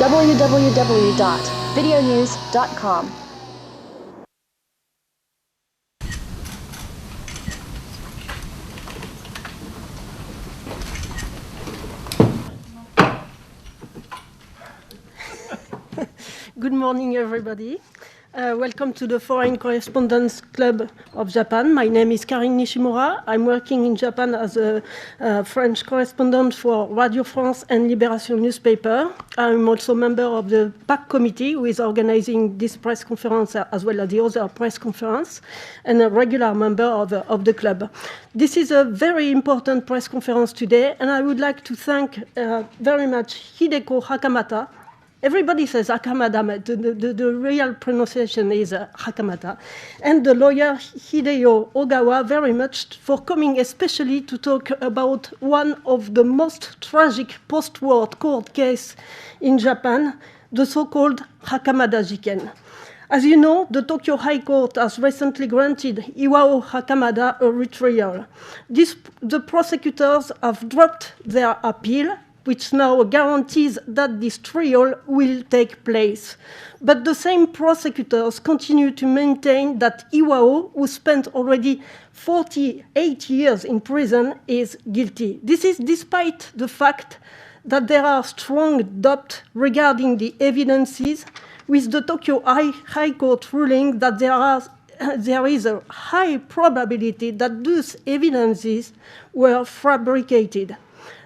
www.videonews.com Good morning, everybody. Welcome to the Foreign Correspondents Club of Japan. My name is Karine Nishimura. I'm working in Japan as a French correspondent for Radio France and Libération newspaper. I'm also a member of the PAC committee, who is organizing this press conference as well as the other press conference, and a regular member of the club. This is a very important press conference today, and I would like to thank very much Hideko Hakamata. Everybody says Hakamada, but the real pronunciation is Hakamata. And the lawyer Hideo Ogawa very much for coming especially to talk about one of the most tragic post-war court case in Japan, the so-called Hakamada Jiken. As you know, the Tokyo High Court has recently granted Iwao Hakamada a retrial. The prosecutors have dropped their appeal, which now guarantees that this trial will take place. But the same prosecutors continue to maintain that Iwao, who spent already 48 years in prison, is guilty. This is despite the fact that there are strong doubts regarding the evidences, with the Tokyo High Court ruling that there is a high probability that those evidences were fabricated.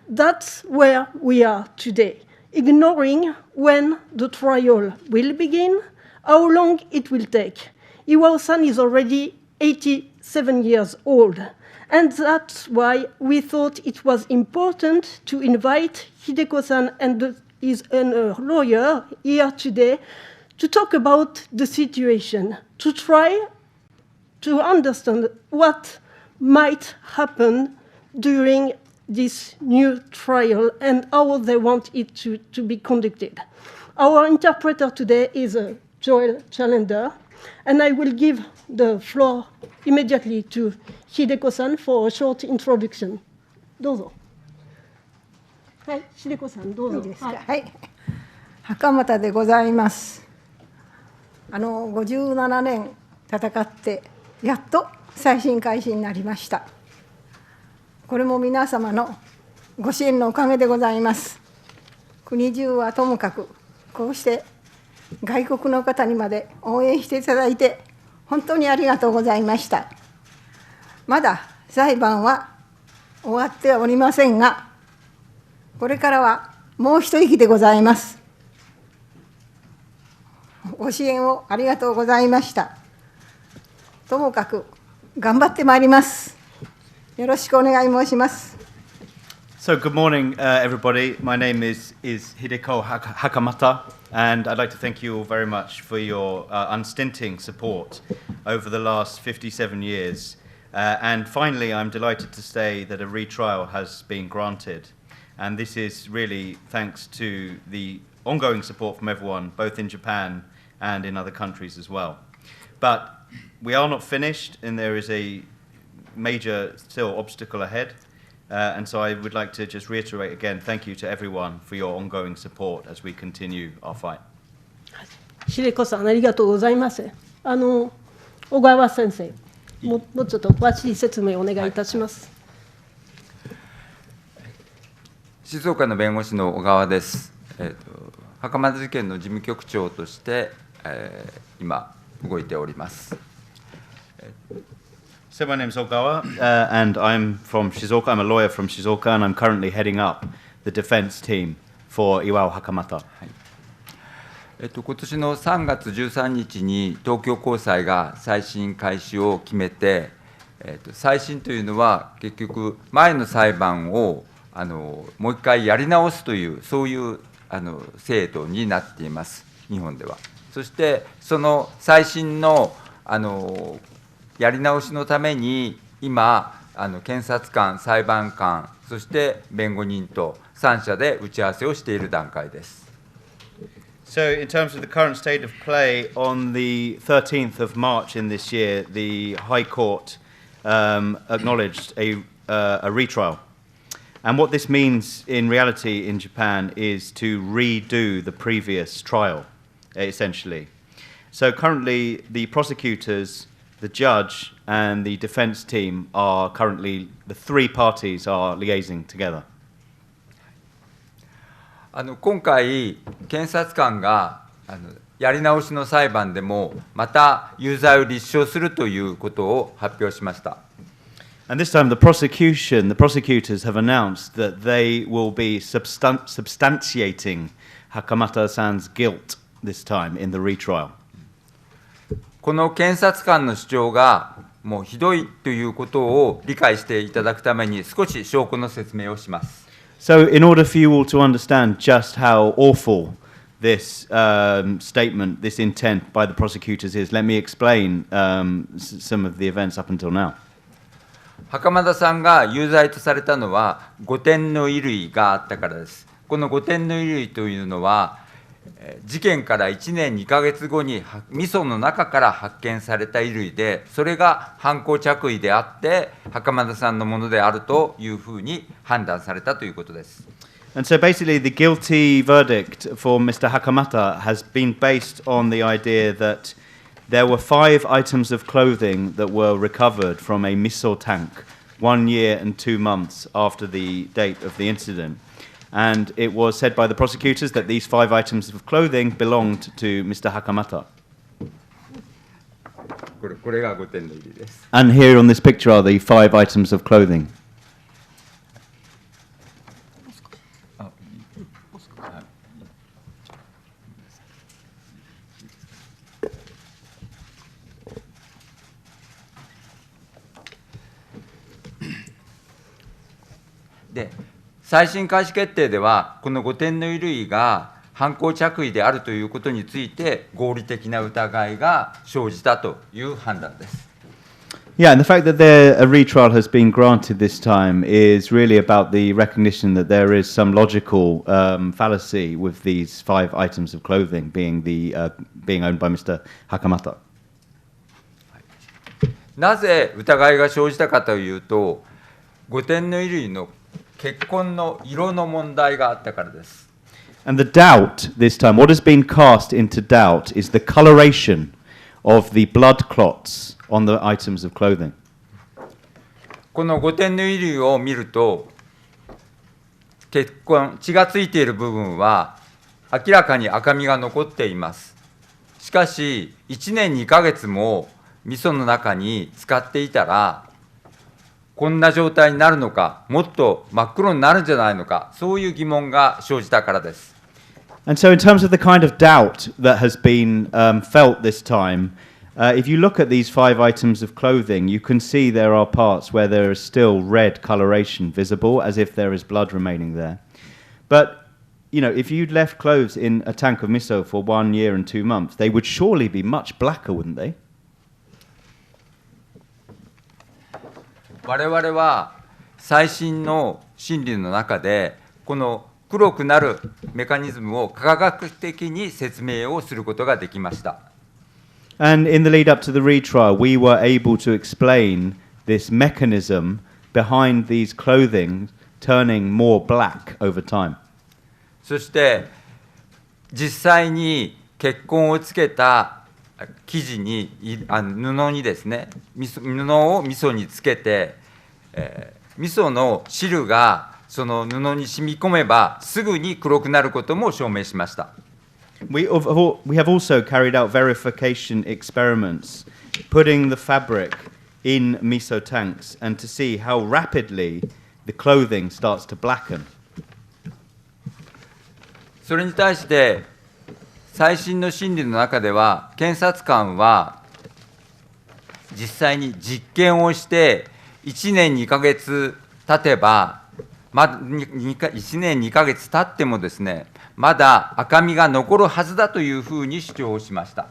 That's where we are today, ignoring when the trial will begin, how long it will take. Iwao-san is already 87 years old, and that's why we thought it was important to invite Hideko-san and his lawyer here today to talk about the situation, to try to understand what might happen during this new trial and how they want it to be conducted. Our interpreter today is Joel Chalender, and I will give the floor immediately to Hideko-san for a short introduction. どうぞ。はい、Hideko-san、どうぞ。いいですか。はい、袴田でございます。57年戦ってやっと再審開始になりました。これも皆様のご支援のおかげでございます。国中はともかく、こうして外国の方にまで応援していただいて、本当にありがとうございました。まだ裁判は終わってはおりませんが、これからはもう一息でございます。ご支援をありがとうございました。ともかく頑張ってまいります。よろしくお願い申します。So good morning, everybody. My name is Hideko Hakamata, and I'd like to thank you all very much for your unstinting support over the last 57 years. And finally, I'm delighted to say that a retrial has been granted. And this is really thanks to the ongoing support from everyone, both in Japan and in other countries as well. But we are not finished, and there is a major still obstacle ahead, and so I would like to just reiterate again, thank you to everyone for your ongoing support as we continue our fight. 秀子さん、ありがとうございます。小川先生、もうちょっと詳しい説明をお願いいたします。静岡の弁護士の小川です。袴田事件の事務局長として、今動いております。So my name is Ogawa, and I'm from Shizuoka. I'm a lawyer from Shizuoka, and I'm currently heading up the defense team for Iwao Hakamata. 今年の3月13日に東京高裁が再審開始を決めて、再審というのは結局前の裁判をもう一回やり直すというそういう制度になっています、日本では。そしてその再審のやり直しのために今検察官、裁判官、そして弁護人と3者で打ち合わせをしている段階です。So in terms of the current state of play, on the 13th of March in this year, the High Court acknowledged a retrial. And what this means in reality in Japan is to redo the previous trial, essentially. So currently, the prosecutors, the judge, and the defense team are currently, the three parties are liaising together. 今回、検察官がやり直しの裁判でも、また有罪を立証するということを発表しました。And this time, the prosecutors have announced that they will be substantiating Hakamata-san's guilt this time in the retrial. この検察官の主張がもうひどいということを理解していただくために少し証拠の説明をします。So, in order for you all to understand just how awful this statement, this intent by the prosecutors is, let me explain some of the events up until now. 袴田さんが有罪とされたのは5点の衣類があったからです。この5点の衣類というのは、事件から1年2ヶ月後に味噌の中から発見された衣類で、それが犯行着衣であって、袴田さんのものであるというふうに判断されたということです。And so basically, the guilty verdict for Mr. Hakamata has been based on the idea that there were 5 items of clothing that were recovered from a miso tank 1 year and 2 months after the date of the incident. And it was said by the prosecutors that these 5 items of clothing belonged to Mr. Hakamata. これが5点の衣類です。And here on this picture are the 5 items of clothing. で、再審開始決定では、この5点の衣類が犯行着衣であるということについて、合理的な疑いが生じたという判断です。Yeah, and the fact that a retrial has been granted this time is really about the recognition that there is some logical fallacy with these 5 items of clothing being owned by Mr. Hakamata. なぜ疑いが生じたかというと、5点の衣類の血痕の色の問題があったからです。And the doubt this time, what has been cast into doubt, is the coloration of the blood clots on the items of clothing. この5点の衣類を見ると、血がついている部分は明らかに赤みが残っています。しかし、1年2ヶ月も味噌の中に使っていたら、こんな状態になるのか、もっと真っ黒になるんじゃないのか、そういう疑問が生じたからです。And so in terms of the kind of doubt that has been felt this time, if you look at these 5 items of clothing, you can see there are parts where there is still red coloration visible, as if there is blood remaining there. But, you know, if you'd left clothes in a tank of miso for 1 year and 2 months, they would surely be much blacker, wouldn't they? 我々は最新の心理の中で、この黒くなるメカニズムを科学的に説明をすることができました。And in the lead up to the retrial, we were able to explain this mechanism behind these clothing turning more black over time. そして実際に血痕をつけた生地に布にですね、布を味噌につけて、味噌の汁がその布に染み込めばすぐに黒くなることも証明しました。We have also carried out verification experiments, putting the fabric in miso tanks and to see how rapidly the clothing starts to blacken. それに対して最新の審理の中では、検察官は実際に実験をして1年2ヶ月経てば、1年2ヶ月経ってもですね、まだ赤みが残るはずだというふうに主張をしました。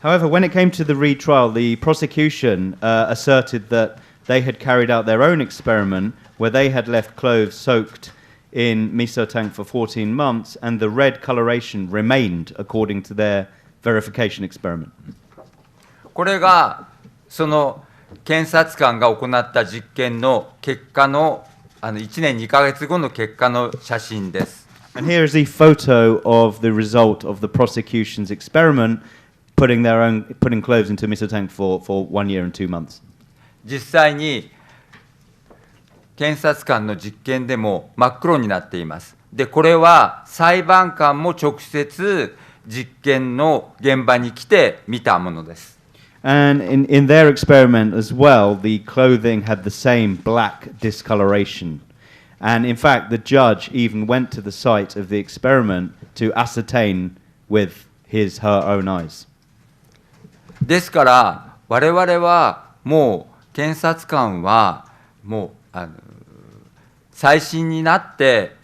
However, when it came to the retrial, the prosecution asserted that they had carried out their own experiment where they had left clothes soaked in miso tank for 14 months and the red coloration remained according to their verification experiment. これがその検察官が行った実験の結果の1年2ヶ月後の結果の写真です。And here is the photo of the result of the prosecution's experiment, putting clothes into Mr. Tang for 1 year and 2 months. 実際に検察官の実験でも真っ黒になっています。で、これは裁判官も直接実験の現場に来て見たものです。And in their experiment as well, the clothing had the same black discoloration. And in fact, the judge even went to the site of the experiment to ascertain with her own eyes. ですから、我々はもう検察官はもう再審になって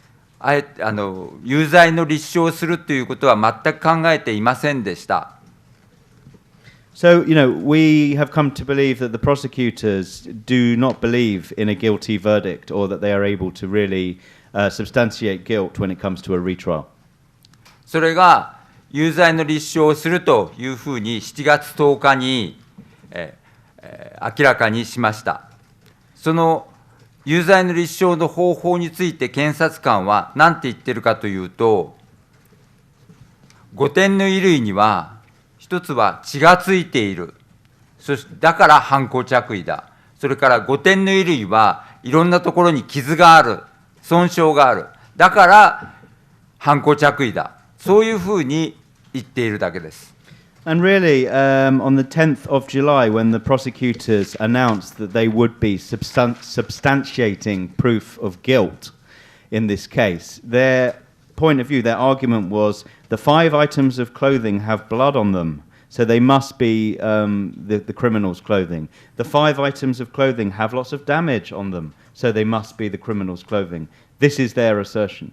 有罪の立証をするということは全く考えていませんでした。So, we have come to believe that the prosecutors do not believe in a guilty verdict or that they are able to really substantiate guilt when it comes to a retrial. それが有罪の立証をするというふうに7月10日に、明らかにしました。その有罪の立証の方法について検察官は何て言ってるかというと、5点の衣類には一つは血がついている。だから犯行着衣だ。それから5点の衣類はいろんなところに傷がある。損傷がある。だから犯行着衣だ。そういうふうに言っているだけです。And really, on the 10th of July, when the prosecutors announced that they would be substantiating proof of guilt in this case, their point of view, their argument was the 5 items of clothing have blood on them, so they must be the criminal's clothing. The 5 items of clothing have lots of damage on them, so they must be the criminal's clothing. This is their assertion.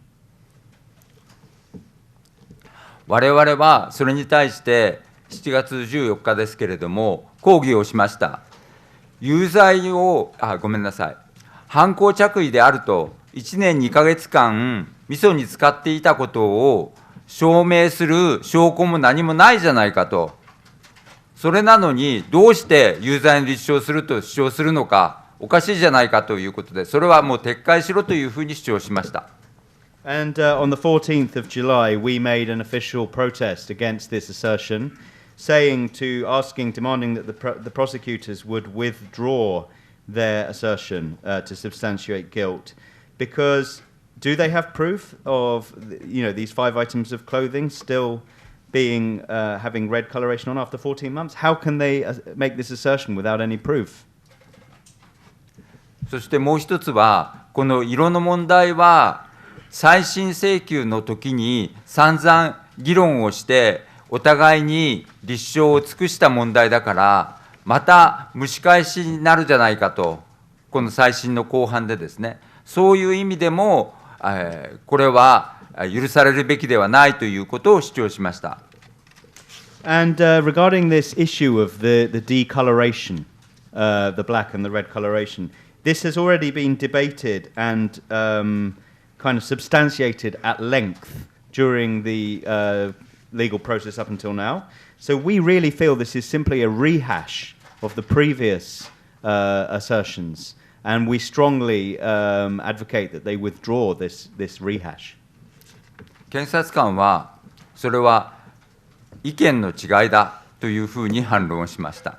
我々はそれに対して7月14日ですけれども、抗議をしました。有罪を、ごめんなさい。犯行着衣であると、1年2ヶ月間、味噌に使っていたことを証明する証拠も何もないじゃないかと。それなのに、どうして有罪の立証すると主張するのか、おかしいじゃないかということで、それはもう撤回しろというふうに主張しました。And on the 14th of July, we made an official protest against this assertion, demanding that the prosecutors would withdraw their assertion to substantiate guilt, because do they have proof of these 5 items of clothing still being having red coloration on after 14 months? How can they make this assertion without any proof? そしてもう一つは、この色の問題は再審請求の時に散々議論をしてお互いに立証を尽くした問題だから、また蒸し返しになるじゃないかと、この再審の公判でですね、そういう意味でも、これは許されるべきではないということを主張しました。And regarding this issue of the decoloration, the black and the red coloration, this has already been debated and kind of substantiated at length during the legal process up until now. So we really feel this is simply a rehash of the previous assertions, and we strongly advocate that they withdraw this rehash. 検察官はそれは意見の違いだというふうに反論をしました。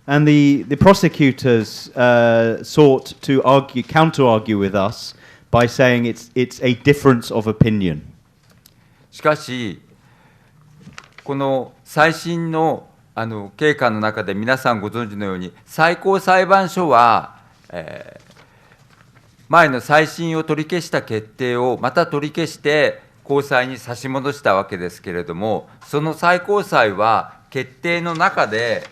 And the prosecutors sought to counter-argue with us by saying it's a difference of opinion. しかし、この再審の経過の中で皆さんご存知のように、最高裁判所は、前の再審を取り消した決定をまた取り消して高裁に差し戻したわけですけれども、その最高裁は決定の中で、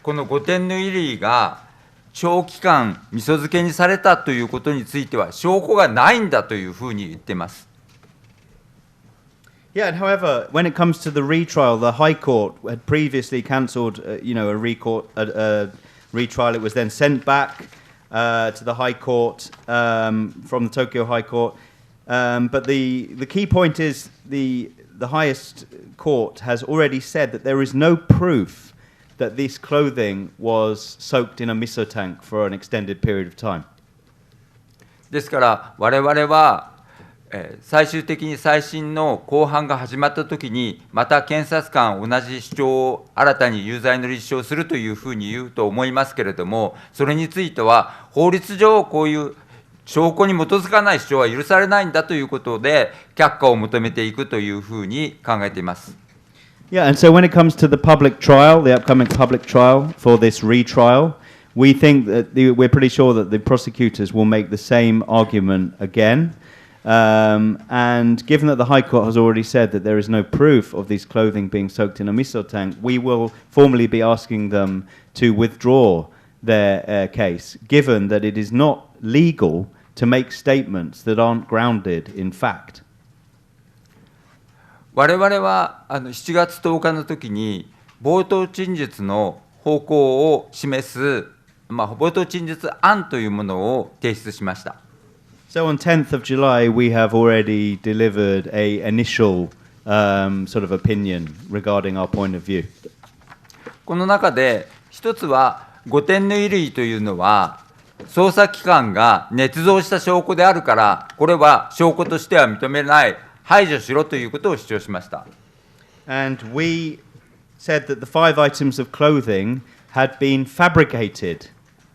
この5点の衣類が長期間味噌漬けにされたということについては証拠がないんだというふうに言っています。Yeah, and however, when it comes to the retrial, the High Court had previously cancelled, a retrial. It was then sent back to the High Court from the Tokyo High Court. But the key point is the highest court has already said that there is no proof that this clothing was soaked in a miso tank for an extended period of time. ですから我々は最終的に再審の公判が始まったときに、また検察官、同じ主張を新たに有罪の立証をするというふうに言うと思いますけれども、それについては、法律上、こういう証拠に基づかない主張は許されないんだということで、却下を求めていくというふうに考えています。Yeah, and so when it comes to the public trial, the upcoming public trial for this retrial, we think that we're pretty sure that the prosecutors will make the same argument again. And given that the High Court has already said that there is no proof of these clothing being soaked in a miso tank, we will formally be asking them to withdraw their case, given that it is not legal to make statements that aren't grounded in fact. 我々は7月10日の時に冒頭陳述の方向を示す、冒頭陳述案というものを提出しました。So on 10th of July, we have already delivered an initial sort of opinion regarding our point of view. この中で一つは5点の衣類というのは捜査機関が捏造した証拠であるから、これは証拠としては認めない、排除しろということを主張しました。And we said that the 5 items of clothing had been fabricated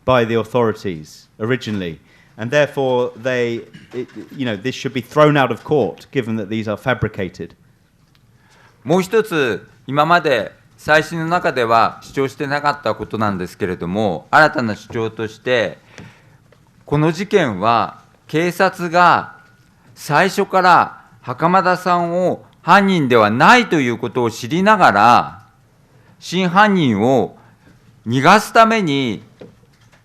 by the authorities originally. And therefore, this should be thrown out of court, given that these are fabricated. もう一つ、今まで再審の中では主張してなかったことなんですけれども、新たな主張として、この事件は警察が最初から袴田さんを犯人ではないということを知りながら、真犯人を逃がすために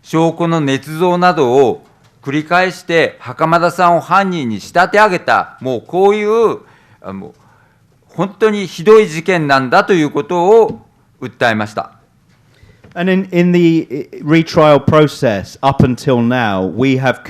証拠の捏造などを繰り返して袴田さんを犯人に仕立て上げた、もうこういう本当にひどい事件なんだということを訴えました。And in the retrial process up until now, we have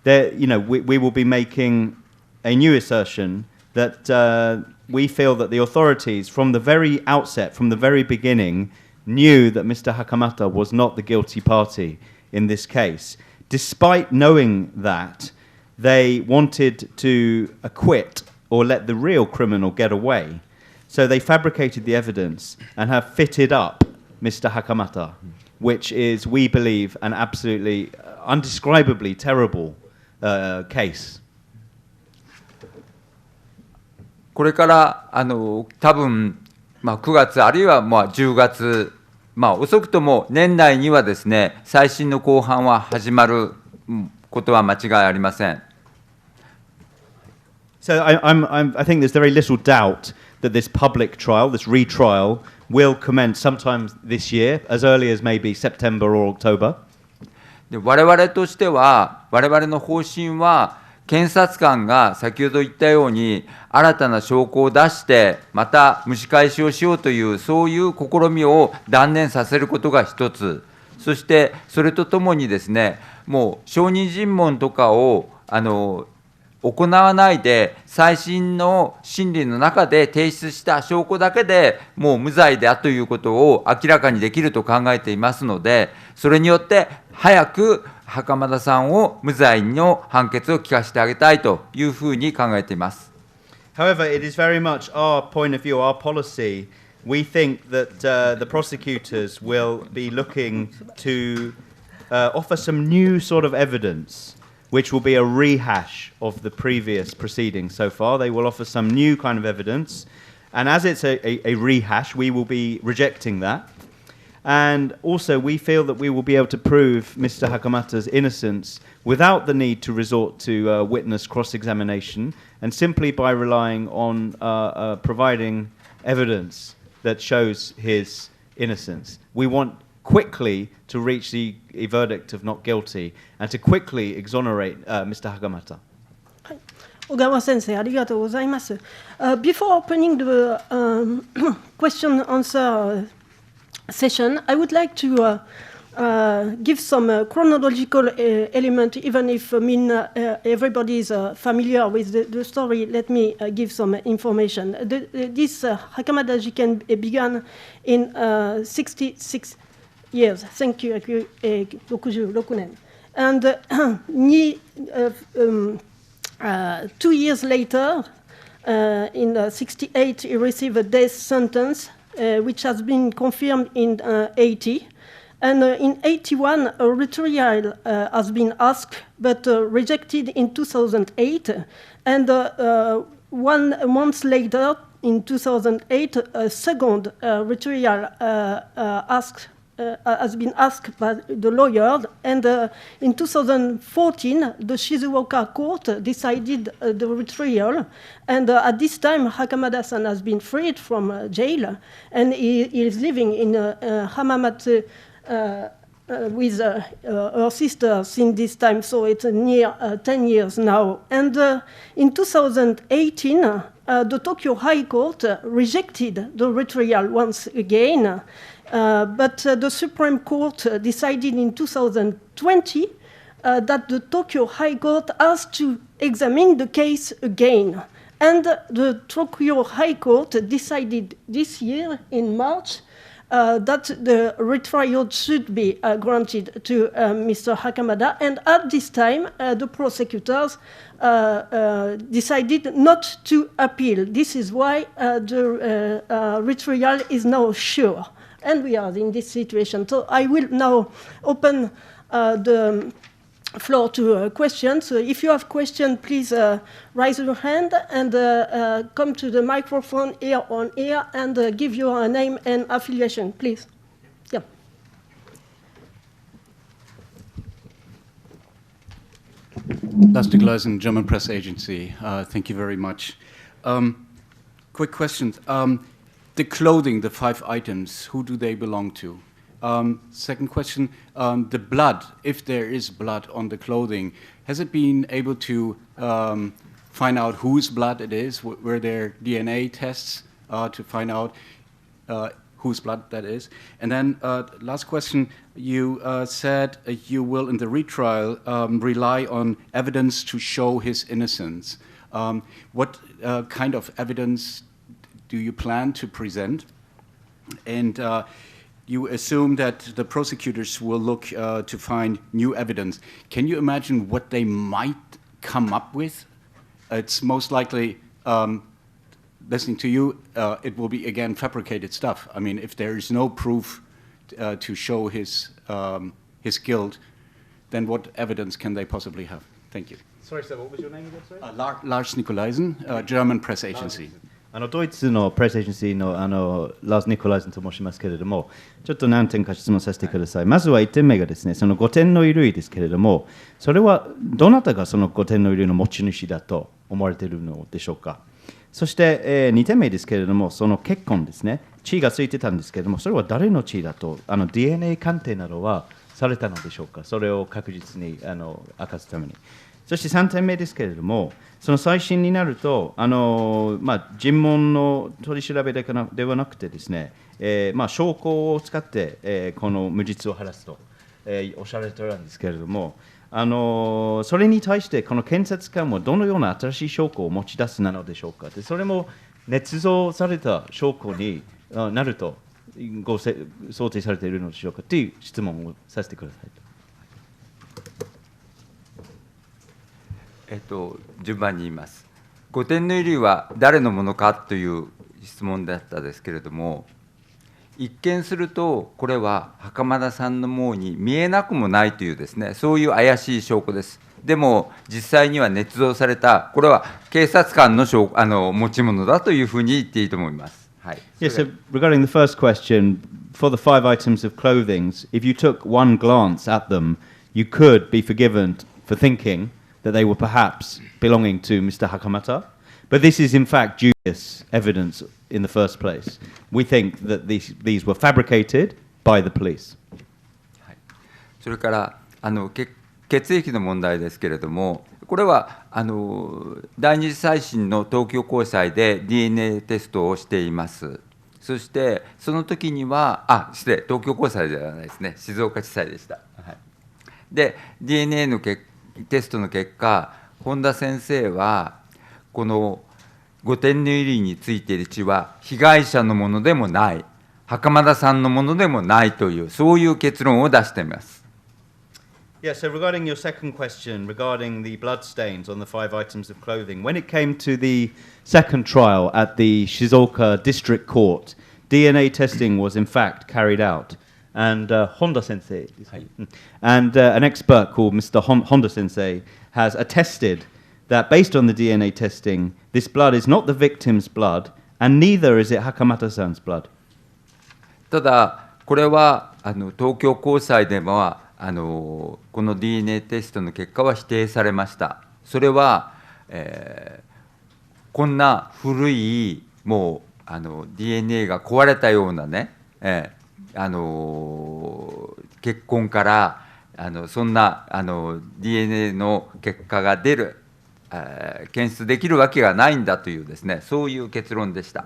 we will be making a new assertion that we feel that the authorities from the very outset, from the very beginning, knew that Mr. Hakamata was not the guilty party in this case. Despite knowing that, they wanted to acquit or let the real criminal get away. So they fabricated the evidence and have fitted up Mr. Hakamata, which is, we believe, an absolutely, undescribably terrible case. これから多分、9月あるいは10月、遅くとも年内にはですね、再審の公判は始まることは間違いありません。So I think there's very little doubt that this public trial, this retrial, will commence sometime this year, as early as maybe September or October. で我々としては、我々の方針は、検察官が先ほど言ったように、新たな証拠を出して、また蒸し返しをしようという、そういう試みを断念させることが一つ、そしてそれとともにですね、もう証人尋問とかを行わないで、再審の審理の中で提出した証拠だけでもう無罪だということを明らかにできると考えていますので、それによって早く袴田さんを無罪の判決を聞かせてあげたいというふうに考えています。However, it is very much our point of view, our policy. We think that the prosecutors will be looking to offer some new sort of evidence, which will be a rehash of the previous proceedings so far. They will offer some new kind of evidence. And as it's a rehash, we will be rejecting that. And also, we feel that we will be able to prove Mr. Hakamata's innocence without the need to resort to witness cross-examination, and simply by relying on providing evidence that shows his innocence. We want quickly to reach the verdict of not guilty and to quickly exonerate Mr. Hakamata. 小川先生、ありがとうございます。Before opening the question-answer session, I would like to give some chronological element, even if everybody is familiar with the story. Let me give some information. This袴田事件 began in 66 years. 1966年. And 2 years later, in 68, he received a death sentence, which has been confirmed in 80. And in 81, a retrial has been asked, but rejected in 2008. And 1 month later, in 2008, a second retrial has been asked by the lawyer. And in 2014, the Shizuoka court decided the retrial. And at this time,袴田-san has been freed from jail, and he is living in Hamamatsu with her sister since this time, so it's near 10 years now. And in 2018, the Tokyo High Court rejected the retrial once again, but the Supreme Court decided in 2020 that the Tokyo High Court has to examine the case again. And the Tokyo High Court decided this year in March that the retrial should be granted to Mr.袴田, and at this time, the prosecutors decided not to appeal. This is why the retrial is now sure, and we are in this situation. So I will now open the floor to questions. So if you have questions, please raise your hand and come to the microphone here on air and give your name and affiliation, please. Yeah. Lars Nikolaisen, German Press Agency. Thank you very much. Quick questions. The clothing, the 5 items, who do they belong to? Second question, the blood, if there is blood on the clothing, has it been able to find out whose blood it is? Were there DNA tests to find out whose blood that is? And then last question, you said you will, in the retrial, rely on evidence to show his innocence. What kind of evidence do you plan to present? And you assume that the prosecutors will look to find new evidence. Can you imagine what they might come up with? It's most likely, listening to you, it will be, again, fabricated stuff. I mean, if there is no proof to show his guilt, then what evidence can they possibly have? Thank you. Sorry, sir, what was your name again, sorry? Lars Nikolaisen, German Press Agency. ドイツのプレスエージェンシーのラース・ニコライズンと申しますけれども、ちょっと何点か質問させてください。まずは1点目がですね、その5点の衣類ですけれども、それはどなたがその5点の衣類の持ち主だと思われているのでしょうか。そして、2点目ですけれども、その血痕ですね、血がついてたんですけれども、それは誰の血だと、DNA 鑑定などはされたのでしょうか。それを確実に明かすために。そして3点目ですけれども、その再審になると、尋問の取り調べではなくてですね、証拠を使って、この無実を晴らすと、おっしゃられているんですけれども、それに対してこの検察官はどのような新しい証拠を持ち出すなのでしょうか。でそれも捏造された証拠になると想定されているのでしょうかという質問をさせてください。順番に言います。5点の衣類は誰のものかという質問だったですけれども、一見するとこれは袴田さんのものに見えなくもないというですね、そういう怪しい証拠です。でも実際には捏造された、これは警察官の持ち物だというふうに言っていいと思います。はい。Yes, so regarding the first question, for the 5 items of clothing, if you took one glance at them, you could be forgiven for thinking that they were perhaps belonging to Mr. Hakamata. But this is in fact dubious evidence in the first place. We think that these were fabricated by the police. それから血液の問題ですけれども、これは第二次再審の東京高裁で DNA テストをしています。そしてその時には、失礼、東京高裁ではないですね、静岡地裁でした。はい、で、DNA のテストの結果、本田先生は、この5点の衣類についている血は、被害者のものでもない、袴田さんのものでもないという、そういう結論を出しています。Yeah, so regarding your second question, regarding the blood stains on the 5 items of clothing, when it came to the second trial at the Shizuoka District Court, DNA testing was in fact carried out. And Honda Sensei, and an expert called Mr. Honda Sensei has attested that based on the DNA testing, this blood is not the victim's blood, and neither is it Hakamata-san's blood. ただ、これは東京高裁ではこの DNA テストの結果は否定されました。それは、こんな古いもうDNA が壊れたようなね、血痕からそんなDNA の結果が出る、検出できるわけがないんだというですね、そういう結論でした。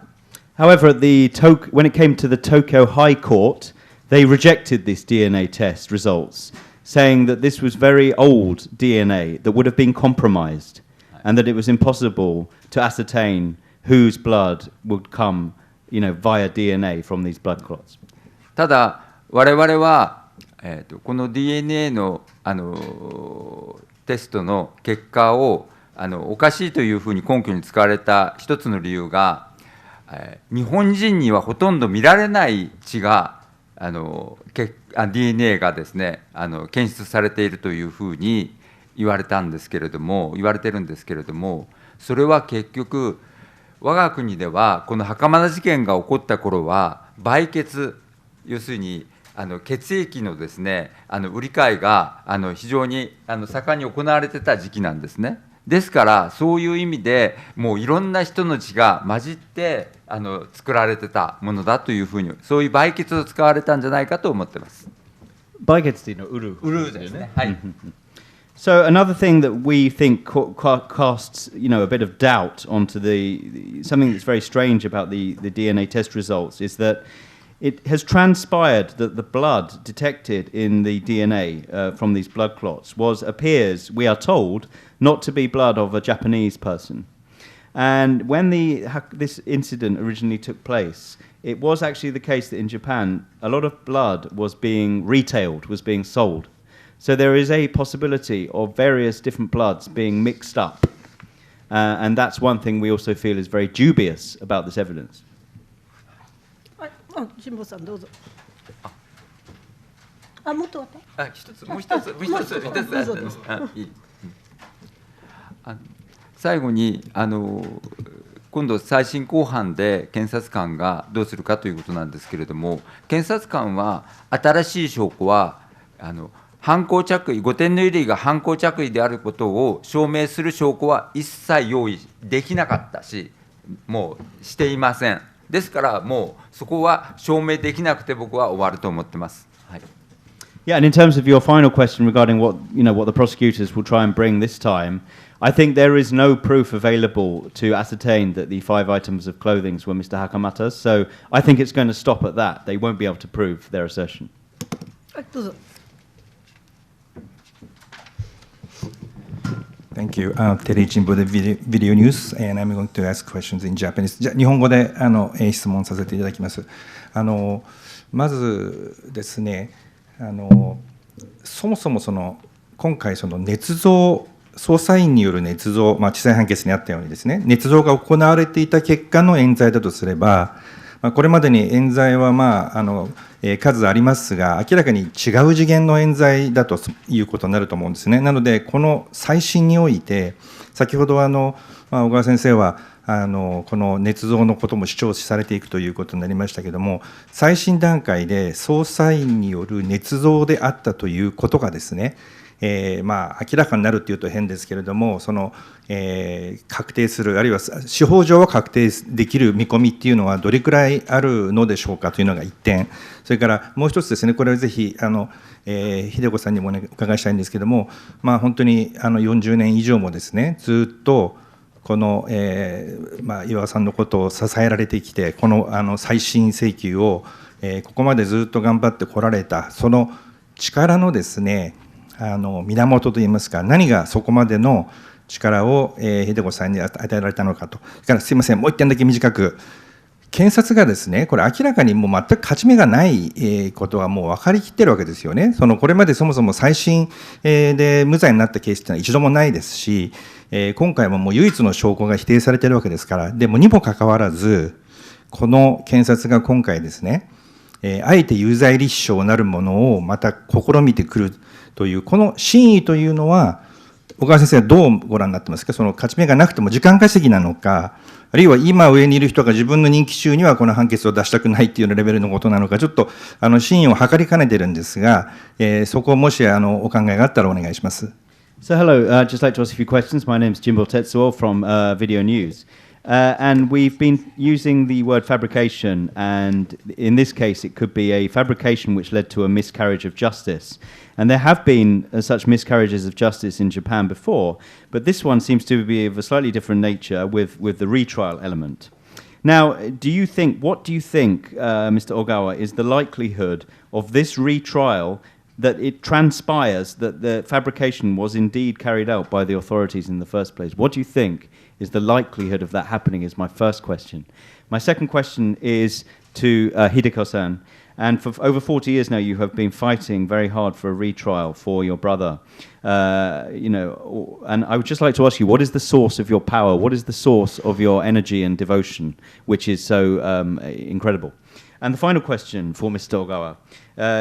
However, when it came to the Tokyo High Court, they rejected this DNA test results, saying that this was very old DNA that would have been compromised, and that it was impossible to ascertain whose blood would come, via DNA from these blood clots. ただ、我々は、この DNA の、テストの結果をおかしいというふうに根拠に使われた一つの理由が、日本人にはほとんど見られない血がDNA がですね検出されているというふうに言われてるんですけれども、それは結局我が国ではこの袴田事件が起こった頃は売血、要するに血液のですね売り買いが非常に盛んに行われてた時期なんですね。ですからそういう意味でもういろんな人の血が混じって作られてたものだというふうに、そういう売血を使われたんじゃないかと思ってます。売血っていうのは売るですね。はい。So another thing that we think casts, a bit of doubt onto something that's very strange about the DNA test results is that it has transpired that the blood detected in the DNA from these blood clots appears, we are told, not to be blood of a Japanese person. And when this incident originally took place, it was actually the case that in Japan, a lot of blood was being retailed, was being sold. So there is a possibility of various different bloods being mixed up. And that's one thing we also feel is very dubious about this evidence. 神保さんどうぞ。もっともう一つ最後に今度再審公判で検察官がどうするかということなんですけれども、検察官は新しい証拠は犯行着衣、5点の衣類が犯行着衣であることを証明する証拠は一切用意できなかったし、もうしていません。ですからもうそこは証明できなくて僕は終わると思ってます。はい。Yeah, and in terms of your final question regarding what the prosecutors will try and bring this time, I think there is no proof available to ascertain that the 5 items of clothing were Mr. Hakamata's. So I think it's going to stop at that. They won't be able to prove their assertion. どうぞ。Thank you. テレビ新聞でビデオニュース and I'm going to ask questions in Japanese. じゃあ日本語で質問させていただきます。まずですね、そもそも今回捏造、捜査員による捏造、地裁判決にあったようにですね、捏造が行われていた結果の冤罪だとすれば、これまでに冤罪は数ありますが、明らかに違う次元の冤罪だということになると思うんですね。なので、この再審において、先ほど小川先生は、この捏造のことも主張されていくということになりましたけれども、再審段階で捜査員による捏造であったということがですね、明らかになるというと変ですけれども、確定する、あるいは司法上は確定できる見込みっていうのはどれくらいあるのでしょうかというのが1点、それからもう一つですね、これはぜひ秀子さんにもお伺いしたいんですけれども、本当に40年以上もですね、ずっとこの、岩尾さんのことを支えられてきて、この再審請求を、ここまでずっと頑張ってこられた、その力のですね、源といいますか、何がそこまでの力を、秀子さんに与えられたのかと。それからすいません、もう一点だけ短く、検察がですね、これ明らかにもう全く勝ち目がないことはもう分かりきってるわけですよね。これまでそもそも再審で無罪になったケースというのは一度もないですし、今回ももう唯一の証拠が否定されているわけですから、でもにもかかわらず、この検察が今回ですね、あえて有罪立証なるものをまた試みてくるという、この真意というのは、小川先生はどうご覧になってますか。その勝ち目がなくても時間稼ぎなのか、あるいは今上にいる人が自分の任期中にはこの判決を出したくないっていうようなレベルのことなのか、ちょっと真意を測りかねてるんですが、そこをもしお考えがあったらお願いします。So hello, just like to ask a few questions. My name is Jimbo Tetsuo from Video News. And we've been using the word fabrication, and in this case it could be a fabrication which led to a miscarriage of justice. And there have been such miscarriages of justice in Japan before, but this one seems to be of a slightly different nature with the retrial element. Now, what do you think, Mr. Ogawa, is the likelihood of this retrial that it transpires that the fabrication was indeed carried out by the authorities in the first place? What do you think is the likelihood of that happening is my first question. My second question is to Hideko-san. And for over 40 years now, you have been fighting very hard for a retrial for your brother. And I would just like to ask you, what is the source of your power? What is the source of your energy and devotion, which is so incredible? And the final question for Mr. Ogawa.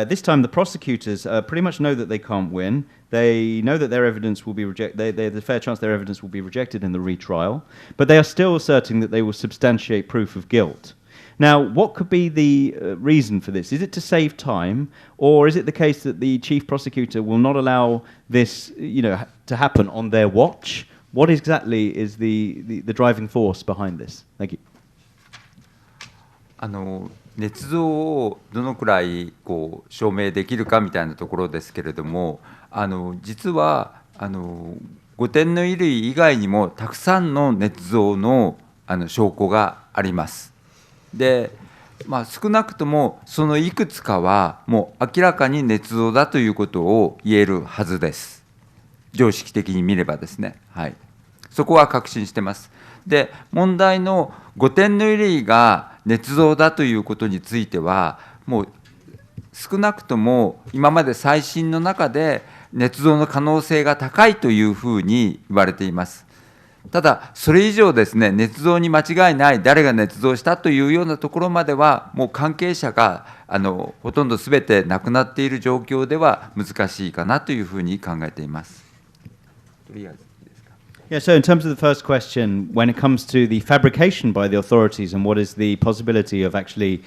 This time the prosecutors pretty much know that they can't win. They know that their evidence will be rejected. There's a fair chance their evidence will be rejected in the retrial, but they are still asserting that they will substantiate proof of guilt. Now, what could be the reason for this? Is it to save time, or is it the case that the chief prosecutor will not allow this, to happen on their watch? What exactly is the driving force behind this? Thank you. 捏造をどのくらい証明できるかみたいなところですけれども、実は5点の衣類以外にもたくさんの捏造の証拠があります。で、少なくともそのいくつかはもう明らかに捏造だということを言えるはずです。常識的に見ればですね。はい。そこは確信してます。で、問題の5点の衣類が捏造だということについては、もう少なくとも今まで再審の中で捏造の可能性が高いというふうに言われています。ただ、それ以上ですね、捏造に間違いない、誰が捏造したというようなところまでは、もう関係者がほとんどすべて亡くなっている状況では難しいかなというふうに考えています。とりあえず。Yeah, so in terms of the first question, when it comes to the fabrication by the authorities and what is the possibility of actually,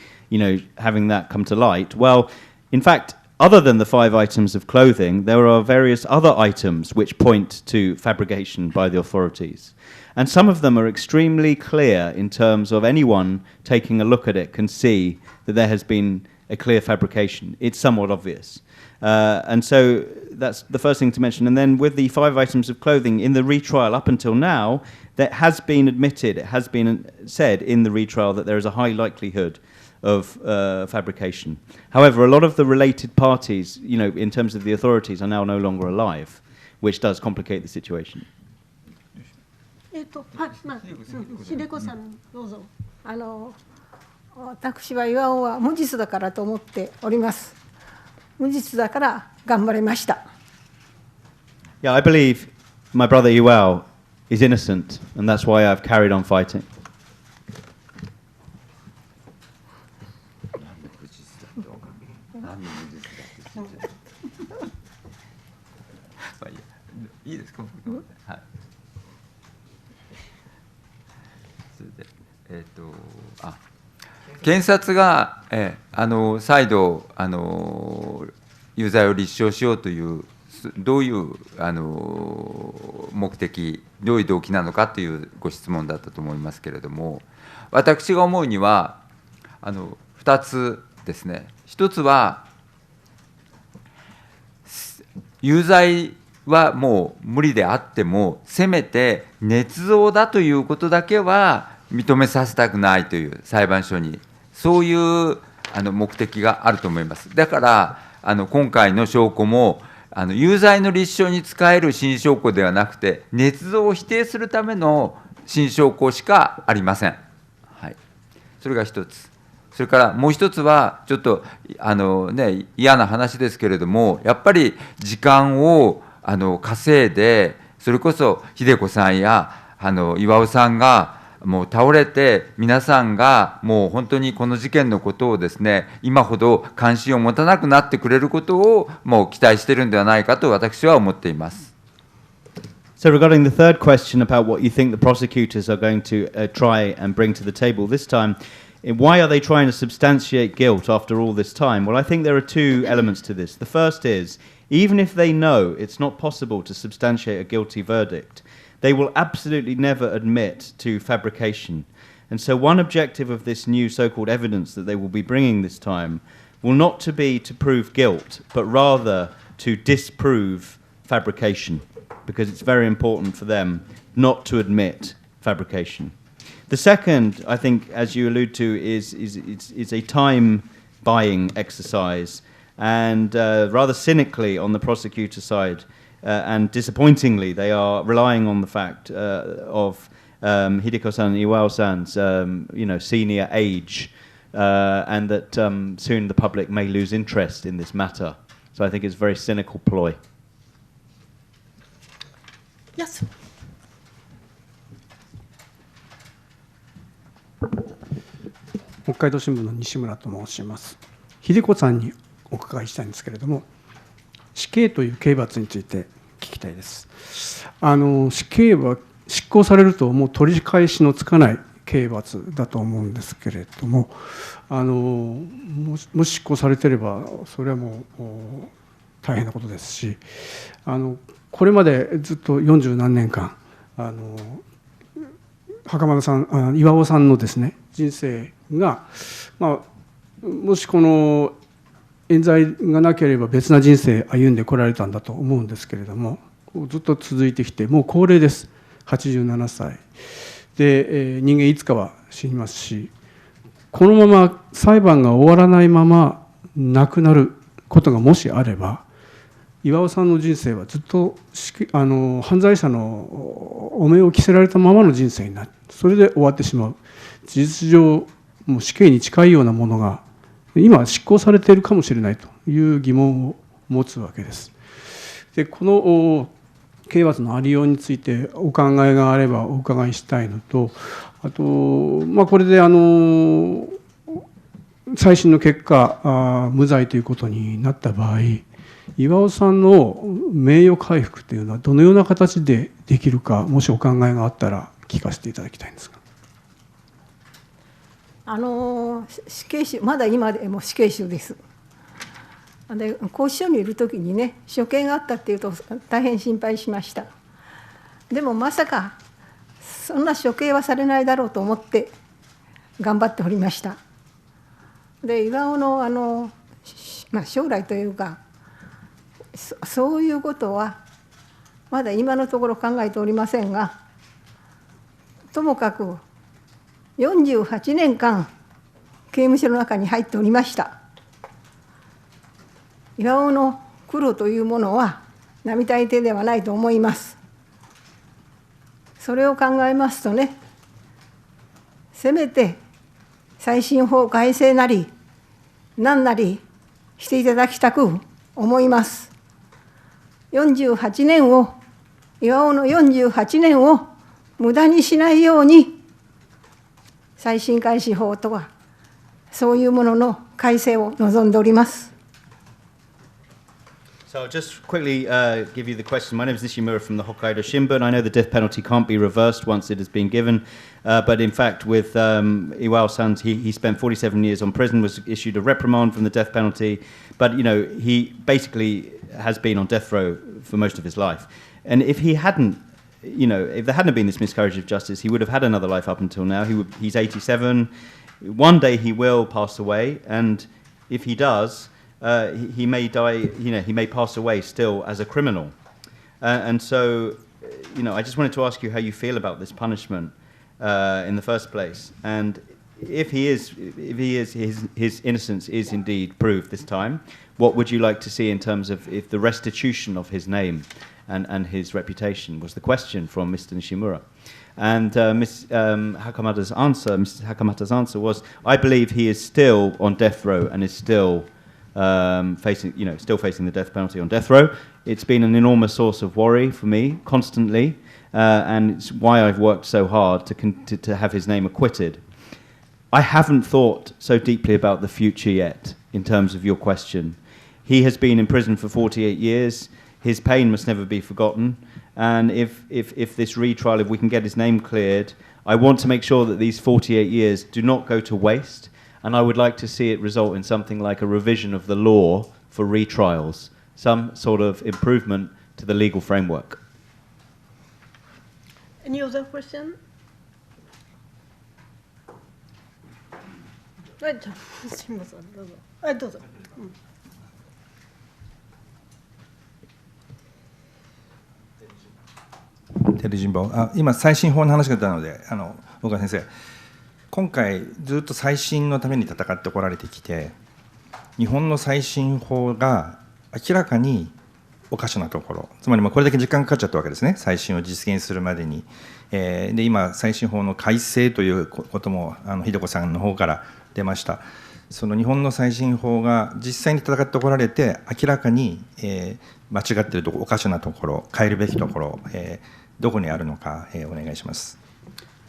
having that come to light, well, in fact, other than the 5 items of clothing, there are various other items which point to fabrication by the authorities. And some of them are extremely clear in terms of anyone taking a look at it can see that there has been a clear fabrication. It's somewhat obvious. And so that's the first thing to mention. And then with the 5 items of clothing in the retrial up until now, that has been admitted, it has been said in the retrial that there is a high likelihood of fabrication. However, a lot of the related parties, in terms of the authorities, are now no longer alive, which does complicate the situation. 秀子さんどうぞ。私は巌は無実だからと思っております。無実だから頑張れました。Yeah, I believe my brother Iwao is innocent, and that's why I've carried on fighting. いいですか、はい。それで、検察が、再度有罪を立証しようというどういう目的、どういう動機なのかというご質問だったと思いますけれども、私が思うには2つですね。1つは有罪はもう無理であっても、せめて捏造だということだけは認めさせたくないという裁判所に、そういう目的があると思います。だから今回の証拠も有罪の立証に使える新証拠ではなくて、捏造を否定するための新証拠しかありません。はい、それが一つ。それからもう一つは、ちょっと嫌な話ですけれども、やっぱり時間を稼いで、それこそ秀子さんや巌さんがもう倒れて、皆さんがもう本当にこの事件のことをですね、今ほど関心を持たなくなってくれることをもう期待しているんではないかと私は思っています。So regarding the third question about what you think the prosecutors are going to try and bring to the table this time, why are they trying to substantiate guilt after all this time? Well, I think there are two elements to this. The first is, even if they know it's not possible to substantiate a guilty verdict, they will absolutely never admit to fabrication. And so one objective of this new so-called evidence that they will be bringing this time will not to be to prove guilt, but rather to disprove fabrication, because it's very important for them not to admit fabrication. The second, I think, as you allude to, is a time-buying exercise, and rather cynically on the prosecutor's side, and disappointingly, they are relying on the fact of Hideko-san and Iwao-san's, senior age, and that soon the public may lose interest in this matter. So I think it's a very cynical ploy. Yes. 北海道新聞の西村と申します。秀子さんにお伺いしたいんですけれども、死刑という刑罰について聞きたいです。死刑は執行されるともう取り返しのつかない刑罰だと思うんですけれども、もし執行されていればそれはもう大変なことですし、これまでずっと40何年間袴田さん、巌さんのですね人生が、もしこの冤罪がなければ別な人生歩んでこられたんだと思うんですけれども、ずっと続いてきて、もう高齢です。87歳で、人間いつかは死にますし、このまま裁判が終わらないまま亡くなることがもしあれば、巌さんの人生はずっと犯罪者の汚名を着せられたままの人生になる。それで終わってしまう。事実上もう死刑に近いようなものが今執行されているかもしれないという疑問を持つわけです。でこの刑罰のありようについてお考えがあればお伺いしたいのと、あと、これで再審の結果無罪ということになった場合、巌さんの名誉回復というのはどのような形でできるか、もしお考えがあったら聞かせていただきたいんですが。死刑囚、まだ今でも死刑囚です。で拘置所にいる時にね、処刑があったっていうと大変心配しました。でもまさかそんな処刑はされないだろうと思って頑張っておりました。で巌の将来というかそういうことはまだ今のところ考えておりませんが、ともかく48年間刑務所の中に入っておりました。巌の苦労というものは並大抵ではないと思います。それを考えますとね、せめて再審法改正なり何なりしていただきたく思います。48年を、巌の48年を無駄にしないように再審開始法とはそういうものの改正を望んでおります。So I'll just quickly give you the question. My name is Nishimura from the Hokkaido Shimbun. I know the death penalty can't be reversed once it has been given, but in fact with Iwao-san, he spent 47 years on prison, was issued a reprimand from the death penalty, but he basically has been on death row for most of his life. And if he hadn't, if there hadn't been this miscarriage of justice, he would have had another life up until now. He's 87. One day he will pass away, and if he does, he may die, he may pass away still as a criminal. And so, I just wanted to ask you how you feel about this punishment in the first place, and if his innocence is indeed proved this time, what would you like to see in terms of if the restitution of his name and his reputation was the question from Mr. Nishimura. And Mrs. Hakamata's answer was, I believe he is still on death row and is still facing the death penalty on death row. It's been an enormous source of worry for me constantly, and it's why I've worked so hard to have his name acquitted. I haven't thought so deeply about the future yet, in terms of your question. He has been in prison for 48 years. His pain must never be forgotten. And if this retrial, if we can get his name cleared, I want to make sure that these 48 years do not go to waste. And I would like to see it result in something like a revision of the law for retrials, some sort of improvement to the legal framework. Any other question? Right. すみません、どうぞ。はい、どうぞ。テレジンボ今、再審法の話が出たので、大川先生、今回、ずっと再審のために戦ってこられてきて、日本の再審法が明らかにおかしなところ、つまりこれだけ時間かかっちゃったわけですね、再審を実現するまでに。で今、再審法の改正ということも、秀子さんの方から出ました。その日本の再審法が実際に戦ってこられて、明らかに、間違っているところ、おかしなところ、変えるべきところ、どこにあるのか、お願いします。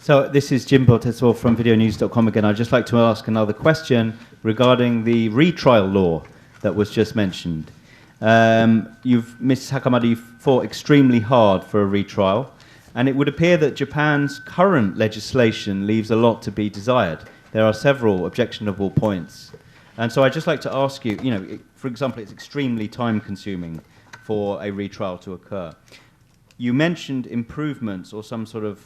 So this is Jimbo Tetsuo from videonews.com again. I'd just like to ask another question regarding the retrial law that was just mentioned. Ms. Hakamada, you've fought extremely hard for a retrial, and it would appear that Japan's current legislation leaves a lot to be desired. There are several objectionable points. And so I'd just like to ask you, for example, it's extremely time-consuming for a retrial to occur. You mentioned improvements or some sort of,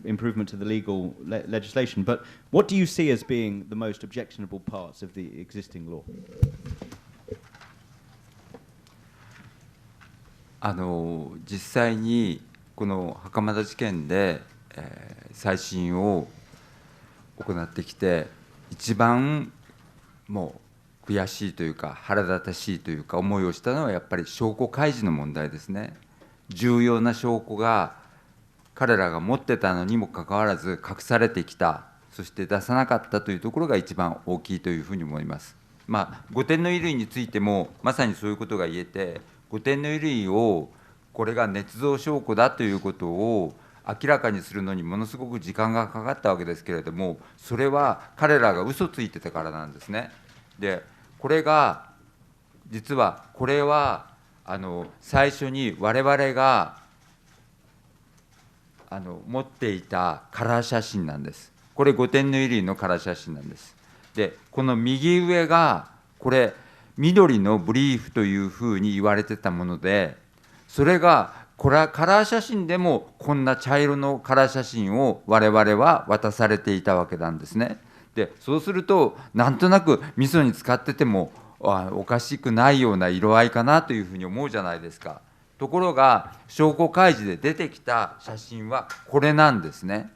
improvement to the legal legislation, but what do you see as being the most objectionable parts of the existing law? 実際にこの袴田事件で、再審を行ってきて、一番もう悔しいというか腹立たしいというか思いをしたのはやっぱり証拠開示の問題ですね。重要な証拠が彼らが持ってたのにもかかわらず隠されてきた、そして出さなかったというところが一番大きいというふうに思います。5点の衣類についてもまさにそういうことが言えて、5点の衣類をこれが捏造証拠だということを明らかにするのにものすごく時間がかかったわけですけれども、それは彼らが嘘ついてたからなんですね。で、これが実はこれは最初に我々が持っていたカラー写真なんです。これ5点の衣類のカラー写真なんです。で、この右上がこれ緑のブリーフというふうに言われてたもので、それがこれはカラー写真でもこんな茶色のカラー写真を我々は渡されていたわけなんですね。で、そうするとなんとなく味噌に使っててもおかしくないような色合いかなというふうに思うじゃないですか。ところが証拠開示で出てきた写真はこれなんですね。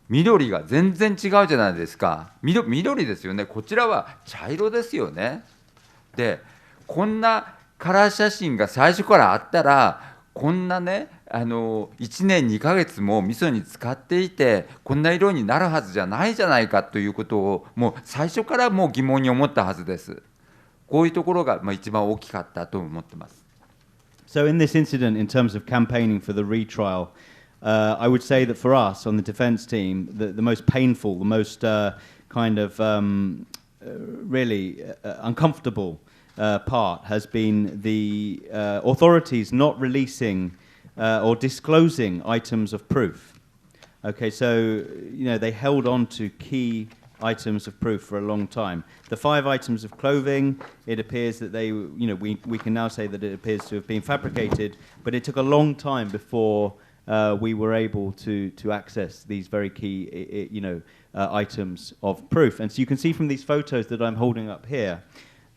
緑が全然違うじゃないですか。緑ですよね。こちらは茶色ですよね。で、こんなカラー写真が最初からあったら、こんなね、1年2ヶ月も味噌に使っていて、こんな色になるはずじゃないじゃないかということを、もう最初からもう疑問に思ったはずです。こういうところが一番大きかったと思ってます。So in this incident, in terms of campaigning for the retrial, I would say that for us on the defense team, the most painful, the most kind of really uncomfortable part has been the authorities not releasing or disclosing items of proof. Okay, so they held on to key items of proof for a long time. The 5 items of clothing, it appears that they, we can now say that it appears to have been fabricated, but it took a long time before we were able to access these very key, items of proof. And so you can see from these photos that I'm holding up here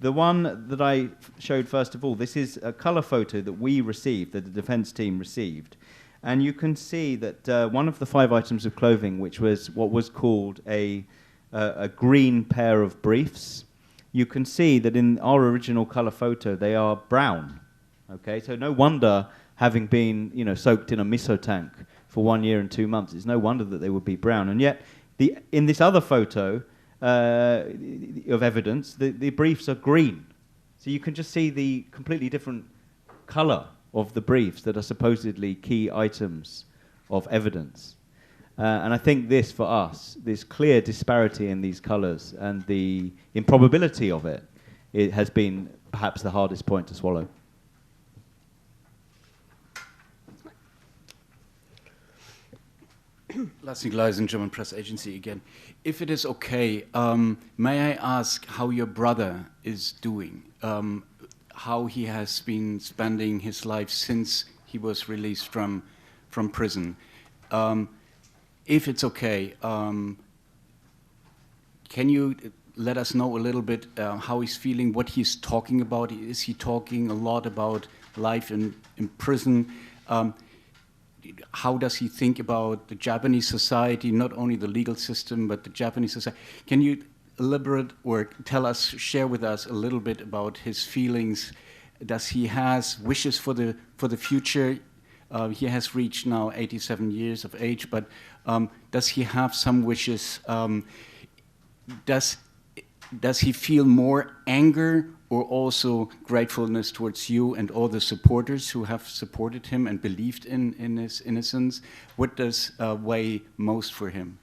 the one that I showed first of all, this is a color photo that we received, that the defense team received. And you can see that one of the 5 items of clothing, which was what was called a green pair of briefs, you can see that in our original color photo, they are brown. Okay, so no wonder, having been soaked in a miso tank for 1 year and 2 months, it's no wonder that they would be brown. And yet, in this other photo of evidence, the briefs are green. So you can just see the completely different color of the briefs that are supposedly key items of evidence. And I think this, for us, this clear disparity in these colors and the improbability of it, it has been perhaps the hardest point to swallow. Last Gleisen, German Press Agency again. If it is okay, may I ask how your brother is doing? How he has been spending his life since he was released from prison? If it's okay, can you let us know a little bit how he's feeling, what he's talking about? Is he talking a lot about life in prison? How does he think about the Japanese society, not only the legal system, but the Japanese society? Can you elaborate or share with us a little bit about his feelings? Does he has wishes for the future? He has reached now 87 years of age, but does he have some wishes? Does he feel more anger or also gratefulness towards you and all the supporters who have supported him and believed in his innocence? What does weigh most for him?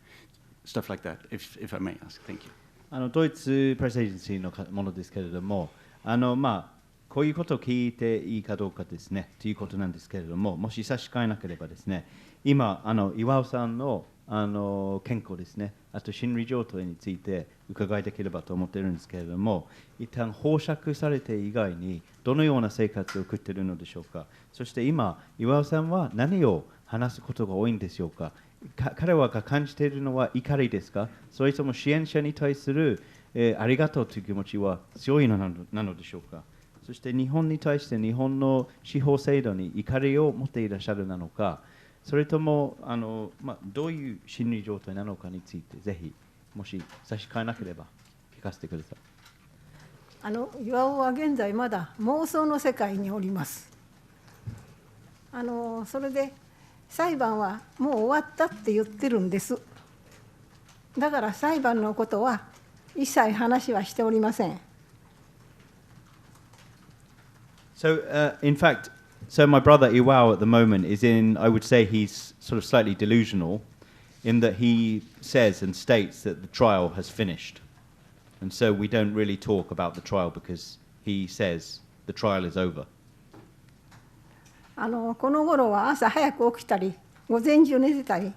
Stuff like that, if I may ask. Thank you. ドイツプレスエージェンシーのものですけれども、こういうことを聞いていいかどうかですね、ということなんですけれども、もし差し支えなければですね、今、巌さんの健康ですね、あと心理状態について伺いできればと思っているんですけれども、一旦保釈されて以外にどのような生活を送っているのでしょうか。そして今、巌さんは何を話すことが多いんでしょうか。彼は感じているのは怒りですか、それとも支援者に対する、ありがとうという気持ちは強いのなのでしょうか。そして日本に対して日本の司法制度に怒りを持っていらっしゃるなのか、それともどういう心理状態なのかについて、ぜひもし差し支えなければ聞かせてください。巌は現在まだ妄想の世界におります。それで裁判はもう終わったって言ってるんです。だから裁判のことは一切話はしておりません。So, in fact, my brother Iwao at the moment is I would say he's sort of slightly delusional in that he says and states that the trial has finished. And so we don't really talk about the trial because he says the trial is over. この頃は朝早く起きたり、午前中寝てたり、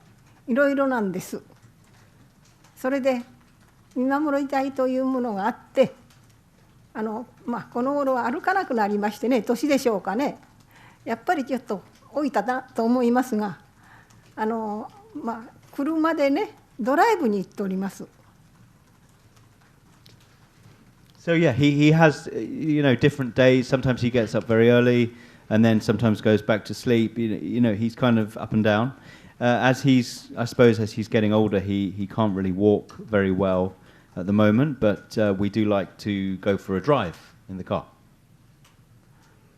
いろいろなんです。それで見守りたいというものがあって、この頃は歩かなくなりましてね、年でしょうかね。やっぱりちょっと老いたなと思いますが、車でね、ドライブに行っております。So yeah, he has different days. Sometimes he gets up very early, and then sometimes goes back to sleep. He's kind of up and down. I suppose as he's getting older, he can't really walk very well at the moment, but we do like to go for a drive in the car.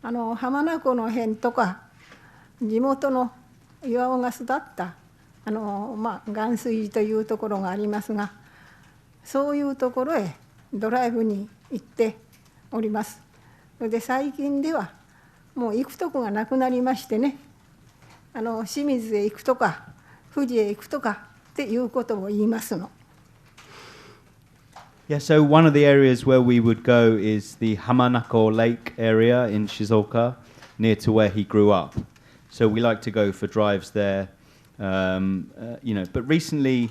浜名湖の辺とか地元の巌が育った岩水寺というところがありますが、そういうところへドライブに行っております。それで最近ではもう行くとこがなくなりましてね、清水へ行くとか富士へ行くとかっていうことを言いますの。Yeah, so one of the areas where we would go is the Hamanako Lake area in Shizuoka, near to where he grew up. So we like to go for drives there, but recently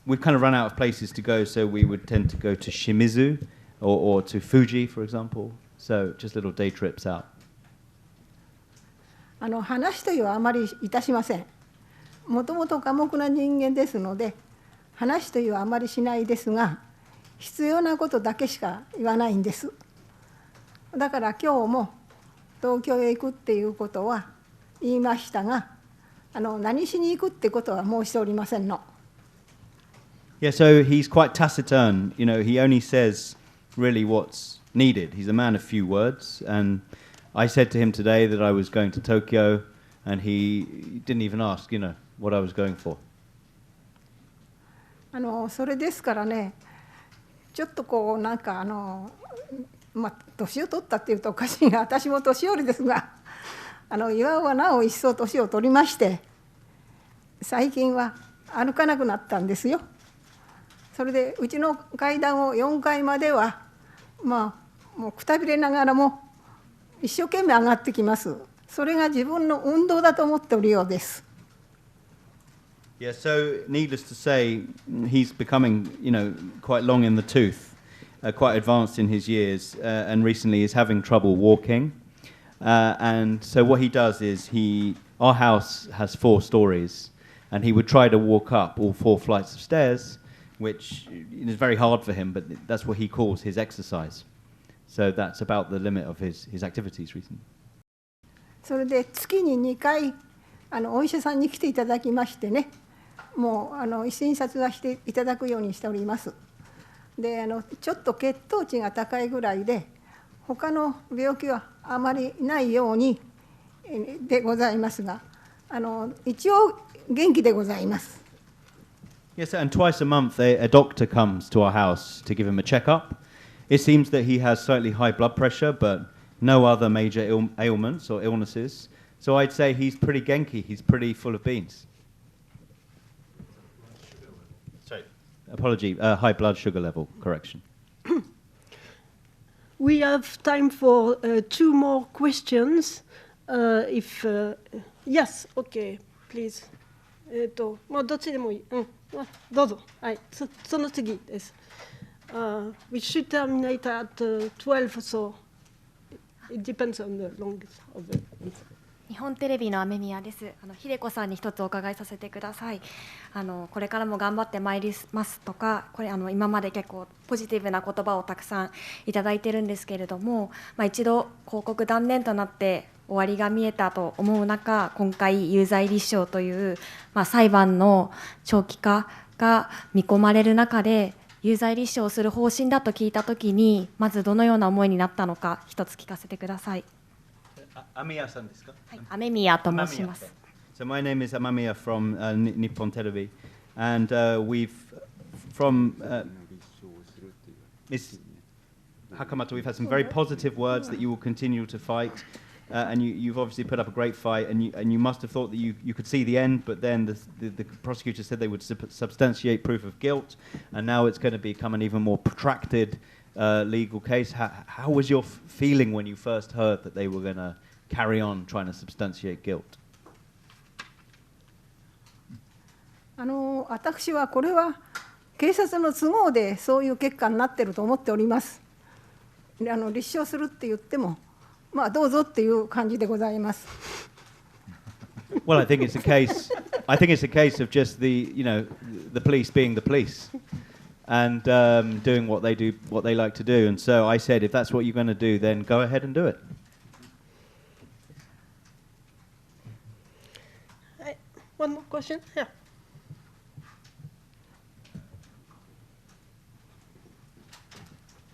we've kind of run out of places to go, so we would tend to go to Shimizu or to Fuji, for example. So just little day trips out. 話というのはあまりいたしません。もともと寡黙な人間ですので、話というのはあまりしないですが、必要なことだけしか言わないんです。だから今日も東京へ行くっていうことは言いましたが、何しに行くってことは申しておりませんの。Yeah, so he's quite taciturn. You know, he only says really what's needed. He's a man of few words, and I said to him today that I was going to Tokyo, and he didn't even ask, you know, what I was going for. それですからね、ちょっとこうなんか年を取ったっていうとおかしいが、私も年寄りですが、巌はなお一層年を取りまして、最近は歩かなくなったんですよ。それでうちの階段を4階まではもうくたびれながらも一生懸命上がってきます。それが自分の運動だと思っておるようです。Yeah, so needless to say, he's becoming, you know, quite long in the tooth, quite advanced in his years, and recently is having trouble walking. And so what he does is our house has 4 stories, and he would try to walk up all 4 flights of stairs, which is very hard for him, but that's what he calls his exercise. So that's about the limit of his activities recently. それで月に2回お医者さんに来ていただきましてね、もう診察はしていただくようにしております。でちょっと血糖値が高いぐらいで他の病気はあまりないようにでございますが、一応元気でございます。Yes, and twice a month a doctor comes to our house to give him a checkup. It seems that he has slightly high blood pressure, but no other major ailments or illnesses. So I'd say he's pretty genki, he's pretty full of beans. Sorry, apology, high blood sugar level, correction. We have time for 2 more questions. Yes, okay, please. もうどっちでもいい。どうぞ。はい、その次です。We should terminate at 12, so it depends on the length of the answer. 日本テレビの雨宮です。秀子さんに一つお伺いさせてください。これからも頑張ってまいりますとか、これ今まで結構ポジティブな言葉をたくさんいただいてるんですけれども、一度抗告断念となって終わりが見えたと思う中、今回有罪立証という、裁判の長期化が見込まれる中で有罪立証をする方針だと聞いたときに、まずどのような思いになったのか一つ聞かせてください。Amiya-sanですか？はい、雨宮と申します。So my name is Amamiya from Nippon Television, and we've from Ms. Hakamata, we've had some very positive words that you will continue to fight, and you've obviously put up a great fight, and you must have thought that you could see the end, but then the prosecutor said they would substantiate proof of guilt, and now it's going to become an even more protracted legal case. How was your feeling when you first heard that they were going to carry on trying to substantiate guilt? 私はこれは警察の都合でそういう結果になっていると思っております。立証するって言っても、どうぞっていう感じでございます。Well, I think it's a case. I think it's a case of just the police being the police, and doing what they do, what they like to do. And so I said, if that's what you're going to do, then go ahead and do it. One more question? Yeah.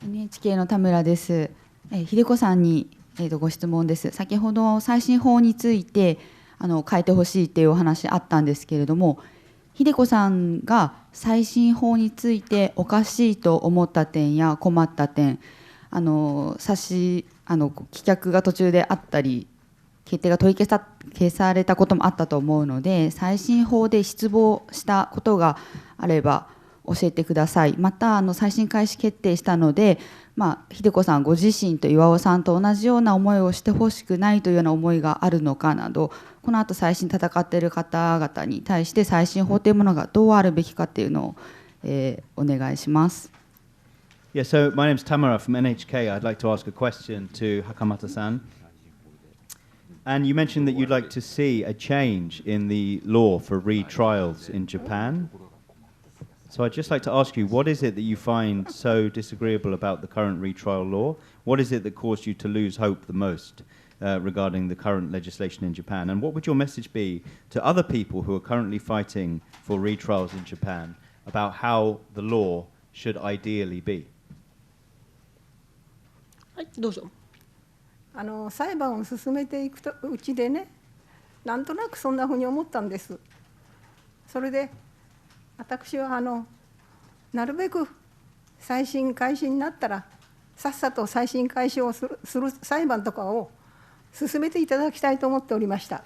NHK の田村です。秀子さんに、ご質問です。先ほど再審法について変えてほしいというお話あったんですけれども、秀子さんが再審法についておかしいと思った点や困った点、棄却が途中であったり、決定が取り消されたこともあったと思うので、再審法で失望したことがあれば教えてください。また再審開始決定したので、秀子さんご自身と巌さんと同じような思いをしてほしくないというような思いがあるのかなど、この後再審戦っている方々に対して再審法というものがどうあるべきかというのを、お願いします。Yeah, so my name is Tamara from NHK. I'd like to ask a question to Hakamata-san. And you mentioned that you'd like to see a change in the law for retrials in Japan. So I'd just like to ask you, what is it that you find so disagreeable about the current retrial law? What is it that caused you to lose hope the most regarding the current legislation in Japan? And what would your message be to other people who are currently fighting for retrials in Japan about how the law should ideally be? はい、どうぞ。裁判を進めていくうちでね、なんとなくそんなふうに思ったんです。それで私はなるべく再審開始になったらさっさと再審開始をする裁判とかを進めていただきたいと思っておりました。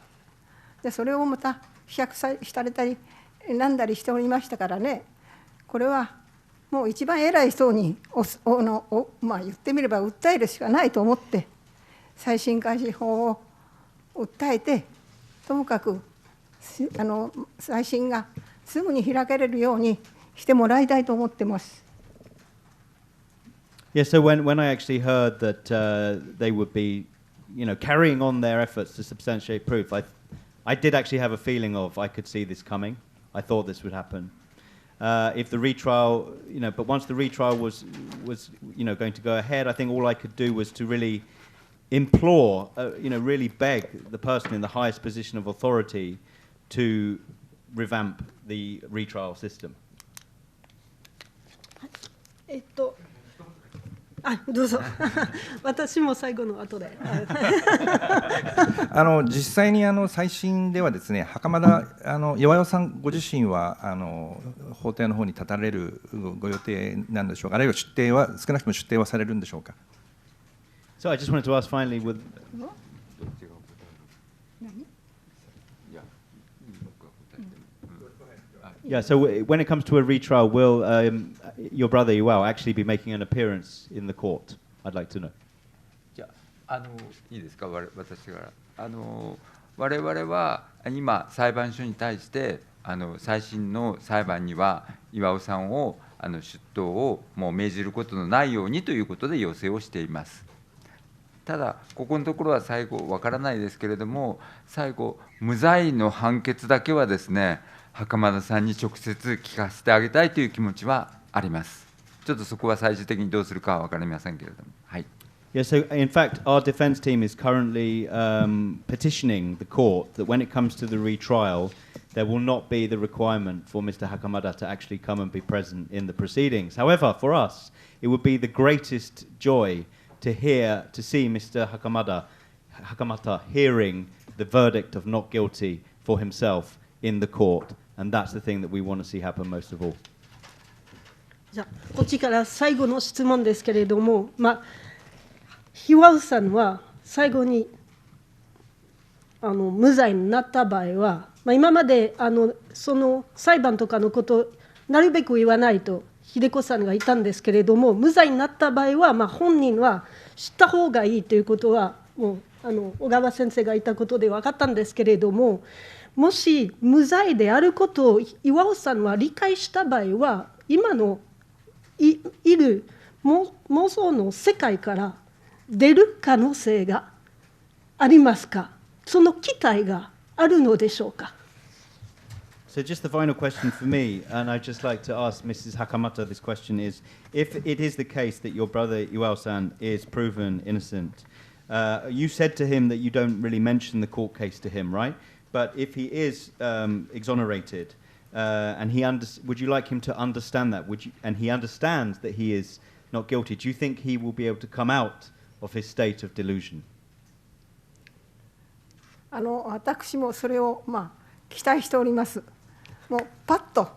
でそれをまた飛躍されたりなんだりしておりましたからね、これはもう一番偉い人に言ってみれば訴えるしかないと思って再審開始法を訴えて、ともかく再審がすぐに開けれるようにしてもらいたいと思ってます。Yeah, so when I actually heard that they would be, carrying on their efforts to substantiate proof, I did actually have a feeling of I could see this coming. I thought this would happen. If the retrial, but once the retrial was going to go ahead, I think all I could do was to really implore, really beg the person in the highest position of authority to revamp the retrial system. どうぞ。私も最後の後で。実際に再審ではですね、袴田巌さんご自身は法廷の方に立たれるご予定なんでしょうか。あるいは出廷は少なくとも出廷はされるんでしょうか。So I just wanted to ask finally with. Yeah, so when it comes to a retrial, will your brother Iwao actually be making an appearance in the court? I'd like to know. じゃあいいですか、私から我々は今裁判所に対して再審の裁判には巌さんを出頭をもう命じることのないようにということで要請をしています。ただここのところは最後わからないですけれども、最後無罪の判決だけはですね、袴田さんに直接聞かせてあげたいという気持ちはあります。ちょっとそこは最終的にどうするかは分かりませんけれども。はい。Yeah, so in fact, our defense team is currently petitioning the court that when it comes to the retrial, there will not be the requirement for Mr. Hakamada to actually come and be present in the proceedings. However, for us, it would be the greatest joy to see Mr. Hakamata hearing the verdict of not guilty for himself in the court, and that's the thing that we want to see happen most of all. じゃあこっちから最後の質問ですけれども、巌さんは最後に無罪になった場合は、今までその裁判とかのことをなるべく言わないと秀子さんが言ったんですけれども、無罪になった場合は、本人は知った方がいいということはもう小川先生が言ったことで分かったんですけれども、もし無罪であることを巌さんは理解した場合は、今のいる妄想の世界から出る可能性がありますか。その期待があるのでしょうか。So just the final question for me, and I'd just like to ask Mrs. Hakamata this question is, if it is the case that your brother Iwao-san is proven innocent, you said to him that you don't really mention the court case to him, right? But if he is exonerated, and would you like him to understand that? And he understands that he is not guilty, do you think he will be able to come out of his state of delusion? 私もそれを期待しております。もうパッと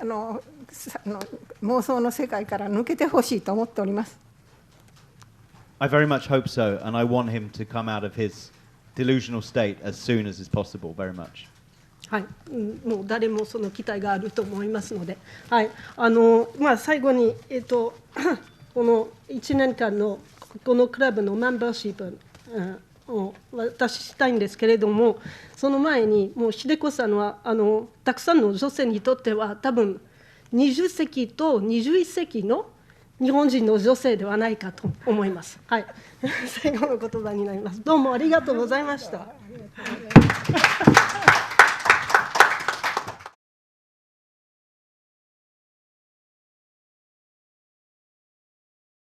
妄想の世界から抜けてほしいと思っております。I very much hope so, and I want him to come out of his delusional state as soon as is possible, very much. はい、もう誰もその期待があると思いますので、はい、最後に、この1年間のこのクラブのメンバーシップを渡したいんですけれども、その前にもう秀子さんはたくさんの女性にとっては多分20世紀と21世紀の日本人の女性ではないかと思います。はい、最後の言葉になります。どうもありがとうございました。